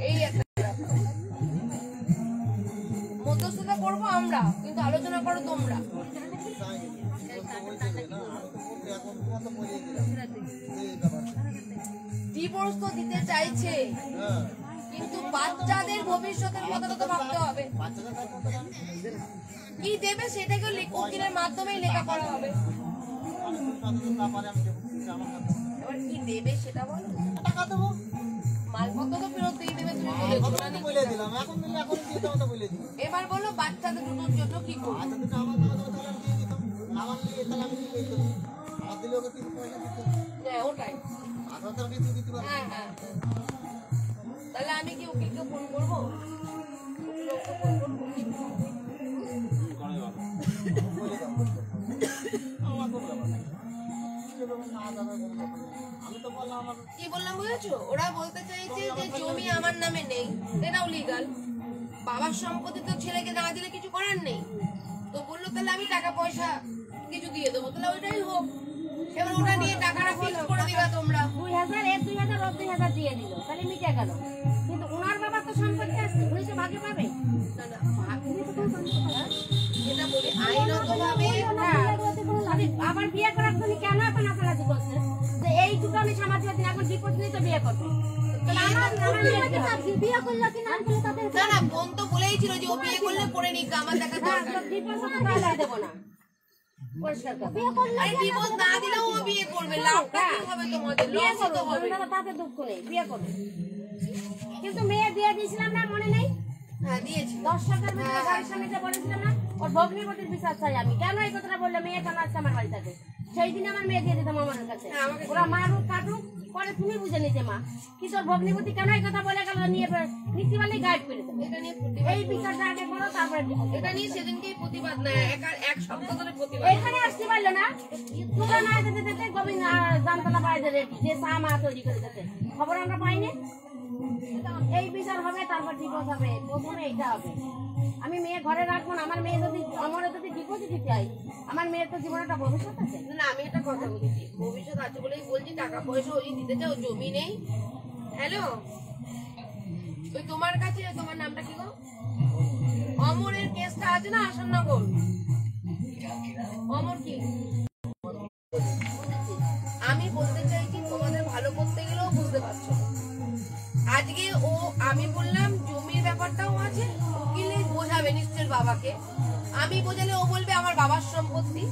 এই একটা মধ্যস্থতা করবো আমরা, কিন্তু আলোচনা করো তোমরা। ডিভোর্স তো দিতে চাইছে, কিন্তু বাচ্চাদের ভবিষ্যতের কথা তো ভাবতে হবে। কি দেবে সেটাকে উকিলের মাধ্যমেই লেখাপড়া হবে। এবার কি দেবে সেটা বলো। টাকা দেবো, মালপত্র তো ফেরত দিয়ে দেবে। এবার বলো বাচ্চাদের দুটোর জন্য কি করবো। ওটাই, হ্যাঁ হ্যাঁ। তাহলে আমি কি উকিলকে ফোন করবো? কি বললাম বুঝেছো? ওরা বলতে চাইছে যে জমি আমার নামে নেই, এটাও লিগাল। বাবার সম্পত্তি তো ছেলেকে না দিলে কিছু করার নেই। তো বললো তাহলে আমি টাকা পয়সা কিছু দিয়ে দেবো, তাহলে ওইটাই হোক। এবার ওটা নিয়ে টাকাটা ফিক্স করে দিবা তোমরা। 2000 এর 2000 ওর 2000 দিয়ে দিল, তাহলে মিটে গেল। কিন্তু ওনার বাবা তো সম্পত্তি আছে, উনি তো ভাগে পাবে না। না এটা বলি আইনগতভাবে। আবার বিয়ে করার জন্য কেন এখন আসালাজি করছে যে এই দুটো আমি সামাজিক দিন এখন ডিপোজ নিয়ে তো বিয়ে করবে। বিয়ে করলো কি না তাদের না বোন তো বলেই ছিল যে ও বিয়ে করলে পরে নিক, আমার দেখা দরকার। ডিপোজ দেবো না, পরিষ্কার কথা। আরে ডিভোর্স না দিলেও ও বিয়ে করবে, লাভটা কি হবে তোমাদের? বিয়ে করতে হবে, তাতে দুঃখ নেই, বিয়ে করবে। কিন্তু মেয়ে দিয়ে দিয়েছিলাম না, মনে নেই? হ্যাঁ দিয়েছি। 10 টাকার মধ্যে বাড়ির সামনে যে বলেছিলাম না, ওর ভগ্নিপতির বিচার চাই আমি। কেন এই কথাটা বললে? মেয়ে কেন আসছে আমার বাড়ি থেকে? সেই দিন আমার মেয়ে দিয়ে দিতাম আমার কাছে। ওরা মারুক কাটুক পরে তুমি বুঝে নিতে মা। কি তোর ভগ্নিপতি কেন এই কথা বলে গেল? নিয়ে নীতি বলে গাইড করে দেবো। এটা নিয়ে এই বিচারটা আগে করো, তারপরে এটা নিয়ে সেদিনকেই প্রতিবাদ না, এক সপ্তাহ ধরে প্রতিবাদ। এখানে আসতে পারলো না, তোরা না যেতে যেতে গোবিন্দ জামতলা বাইরে যে চা মা তৈরি করে দিতে খবর আমরা পাইনি। এই বিচার হবে, তারপর ডিভোর্স হবে। প্রথমে এইটা হবে। আমি মেয়ে ঘরে রাখবো না। আমার মেয়ে যদি আমার যদি ডিভোর্স দিতে চাই, আমার মেয়ের তো জীবনে একটা ভবিষ্যৎ আছে। না আমি একটা কথা বলছি, ভবিষ্যৎ আছে বলেই বলছি। টাকা পয়সা ওই দিতে চাও, জমি নেই। হ্যালো, ওই তোমার কাছে তোমার নামটা কি গো? অমরের কেসটা আছে না আসাননগর? অমর কি? আমি বলতে চাইছি তোমাদের ভালো করতে গেলেও বুঝতে পারছো। আজকে ও আমি বললাম জমির ব্যাপারটাও আছে, উকিলে বোঝাবে নিশ্চয় বাবাকে। আমি বোঝালে ও বলবে আমার বাবার সম্পত্তি।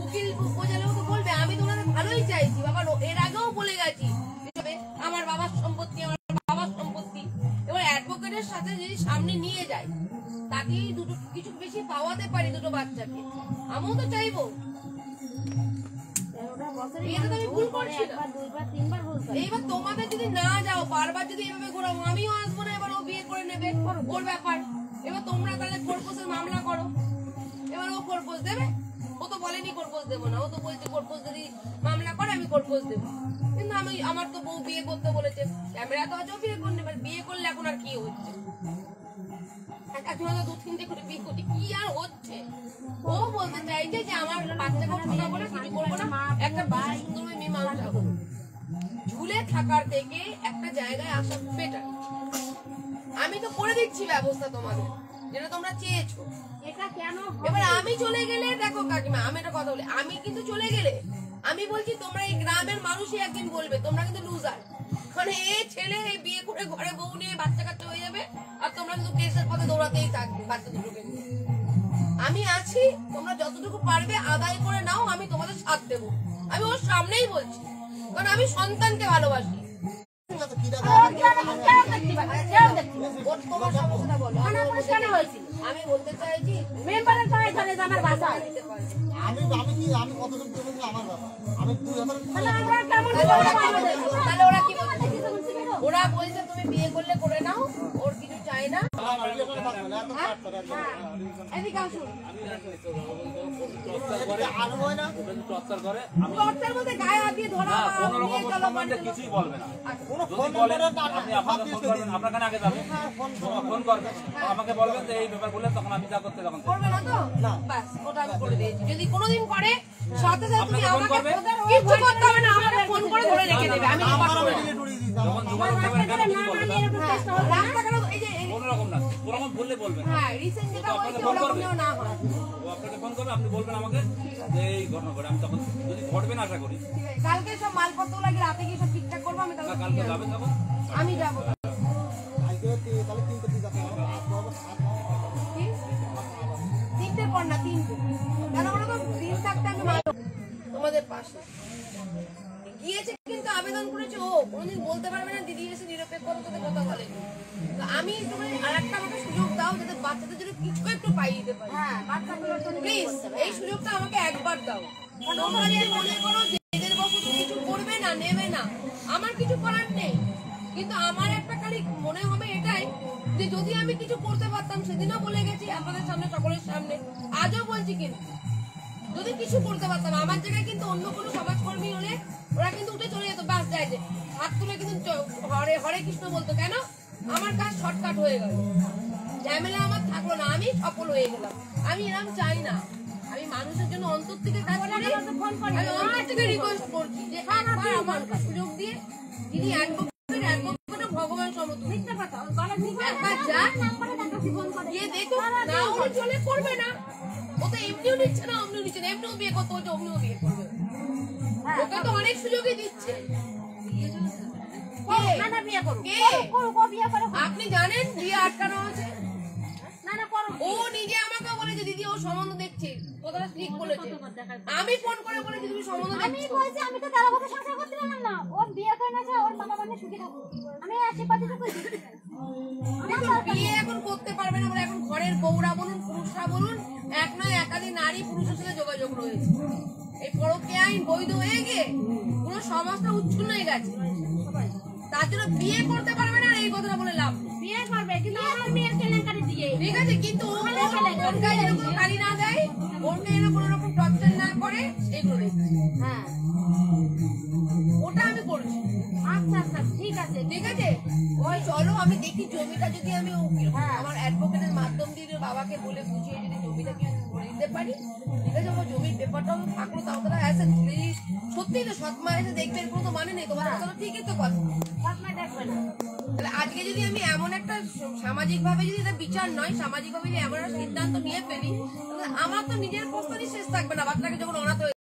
উকিল বোঝালেও তো বলবে আমি তো ওনাদের ভালোই চাইছি। বাবা এর আগেও বলে গেছি আমার বাবার সম্পত্তি, আমার বাবার সম্পত্তি। এবার অ্যাডভোকেটের সাথে যদি সামনে নিয়ে যায়, তাকেই দুটো কিছু বেশি পাওয়াতে পারি দুটো বাচ্চাকে। আমিও তো চাইবো। এইবার তোমাদের যদি না যাও, বারবার যদি এভাবে ঘোরাবো, আমিও আসবো না। এবার ও বিয়ে করে নেবে, ওর ব্যাপার। এবার তোমরা তাহলে খোরপোশের মামলা করো। এবার ও খোরপোশ দেবে? ও তো বলেনি খোরপোশ দেবো না, ও তো বলছে খোরপোশ যদি মামলা করে আমি খোরপোশ দেবো। কিন্তু আমার তো বউ বিয়ে করতে বলেছে, ক্যামেরা তো আছে, বিয়ে করে নেবে। বিয়ে করলে এখন আর কি হচ্ছে? দু তিনটে করে বিয়ে করতে কি আর হচ্ছে? ও বলতে চাইছে যে আমার বাচ্চাকে শোনাবো না, কিছু করবো না, একটা সুন্দর মীমাংসা করবো। ঝুলে থাকার থেকে একটা জায়গায় আসা বেটার। আমি তো করে দিচ্ছি ব্যবস্থা তোমাদের, যেটা তোমরা চেয়েছো। এটা কেন? এবার আমি চলে গেলে দেখো কাকিমা, আমি একটা কথা বলি, আমি কিন্তু চলে গেলে আমি বলছি তোমরা এই গ্রামের মানুষই একদিন বলবে তোমরা কিন্তু লুজার। মানে এই ছেলে এই বিয়ে করে ঘরে বউ নিয়ে বাচ্চা কাচ্চা হয়ে যাবে, আর তোমরা কিন্তু কেসের পথে দৌড়াতেই থাকবে বাচ্চা দুটোকে নিয়ে। আমি আছি, তোমরা যতটুকু পারবে আদায় করে নাও, আমি তোমাদের সাথ দেবো। আমি ওর সামনেই বলছি, কারণ আমি সন্তানকে ভালোবাসি। আমি বলতে চাইছি মেম্বারের পায়ে ধরে আমার বাসা ওরা বলছে তুমি বিয়ে করলে করে নাও, ওর কিছু চাই তাই না? এদিকে আসুন। টর্চার বলতে গায়ে হাত দিয়ে ধরা, নিয়ে চলো বাড়িতে। কিছুই বলবে না। যদি বলেন আপনি আপনাকে ফোন করবেন, আপনার কাছে আগে যাবেন, ফোন করবেন, আমাকে বলবেন যে এই ব্যাপার বললেন, তখন আমি যা করতে তখন করবে না তো? বাস, ওটা আমি করে দিয়েছি। যদি কোনোদিন করে সাথে সাথে তুমি আপনাকে ফোন আমাকে করবে? কিছু করতে হবে না, আমাকে ফোন করে ধরে রেখে দেবে। আমি রিপোর্ট করে দেব। যখন জোগাড় করতে পারেন কেন কিছু বলবে না। রাস্তাঘাটে এই যে কোনো রকম না, কোনো রকম বললে বলবেন। হ্যাঁ, রিসেন্ট যেটা হয়েছে ওরকম যেন না হয়। ও আপনাকে ফোন করবে, আপনি বলবেন আমাকে যে এই ঘটনা ঘটে, আমি তখন যদি ঘটবে না আশা করি, ঠিক আছে, কালকে সব মালপত্র লাগে রাতে গিয়ে সব ঠিকঠাক করবো, আমি তাহলে কালকে যাবেন তখন। আমি যাবো। তিনটের পর না, তিনটে। কেন বলো তো, দিন থাকতে আমি তোমাদের পাশে গিয়েছে, কিন্তু আবেদন করেছে ও। কোনোদিন বলতে পারবে না দিদি এসে নিরপেক্ষতার সাথে কথা বলে। তো আমি তুমি আরেকটা আমাকে সুযোগ দাও, যাতে বাচ্চাদের জন্য কিছু একটু পাইয়ে দিতে পারি। হ্যাঁ, বাচ্চাগুলোর জন্য প্লিজ এই সুযোগটা আমাকে একবার দাও। তোমরা যে মনে করো যে এদের বসত কিছু করবে না, নেবে না, আমার কিছু করার নেই। কিন্তু আমার একটা খালি মনে হবে এটাই যে যদি আমি কিছু করতে পারতাম, সেদিনও বলে গেছি আপনাদের সামনে, সকলের সামনে, আজও বলছি, কিন্তু যদি কিছু করতে পারতাম, আমার জায়গায় কিন্তু অন্য কোনো সমাজকর্মী হলে ওরা কিন্তু উঠে চলে যেত, বাস যায় যে হাত তুলে কিন্তু হরে হরে কৃষ্ণ বলতো। কেন? আমার কাজ শর্টকাট হয়ে গেল, ঝামেলা আমার থাকলো না, আমি সফল হয়ে গেলাম। আমি এরকম চাই না। আমি মানুষের জন্য অন্তর থেকে কাজ করি। আমি অন্তর থেকে রিকোয়েস্ট করছি যে একবার আমাকে সুযোগ দিয়ে, যিনি অ্যাডভোকেট ভগবান সমতুল্য, একবার যান, গিয়ে দেখুন, না হলে চলে করবে না। ও তো এমনিও নিচ্ছে না, অমনিও নিচ্ছে না, এমনিও বিয়ে করতে হচ্ছে, অমনিও বিয়ে করবে। ওকে তো অনেক সুযোগই দিচ্ছে। আপনি জানেন বিয়ে আটকানো আছে? ও নিজে আমাকে বলেছে দিদি ও সম্বন্ধ দেখছে, কথাটা ঠিক বলেছে। আমি ফোন করে বলেছি তুমি সম্বন্ধ দেখছো। আমি তো 13 বছর সংসার করতে পারলাম না। ও বিয়ে করে না, ওর বাবা মানে সুখী থাকো। আমি আশীর্বাদ দিতে কইছি। দেখুন, বিয়ে এখন করতে পারবে না বলে এখন ঘরের বউরা বলুন, পুরুষরা বলুন, এক নয় একাধিক নারী পুরুষের সাথে যোগাযোগ রয়েছে। এই পরকীয়া আইন বৈধ হয়ে গিয়ে পুরো সমাজটা উচ্ছন্ন হয়ে গেছে। তার জন্য বিয়ে করতে পারবে না, এই কথাটা বলে লাভ নেই। বিয়ে করবে, কিন্তু আমার মেয়ের কেলেঙ্কারি দিয়ে। ঠিক আছে, কিন্তু ও ওর গায়ে যেন কোনো গালি না দেয়, ওরকে যেন কোনো রকম টর্চার না করে, সেগুলো দেখছি। হ্যাঁ, ওটা আমি করছি। আচ্ছা আচ্ছা, ঠিক আছে। ঠিক আছে, ওই চলো আমি দেখি জমিটা যদি আমি আমার অ্যাডভোকেটের মাধ্যম দিয়ে বাবাকে বলে বুঝিয়ে যদি জমিটা কি করে দিতে পারি। ঠিক আছে, আমার জমির পেপারটাও থাকলো, তাও তারা আসেন। সত্যি তো সৎমা এসে দেখবেন, কোনো তো মানে নেই। তোমার কথা ঠিকই তো কথা। সবসময় দেখবে না। তাহলে আজকে যদি আমি এমন একটা সামাজিক ভাবে যদি এটা বিচার নয়, সামাজিক ভাবে যদি এমন একটা সিদ্ধান্ত নিয়ে ফেলি, তাহলে আমার তো নিজের প্রস্তুতি শেষ থাকবে না। বাচ্চাটাকে যখন অনাথ হয়ে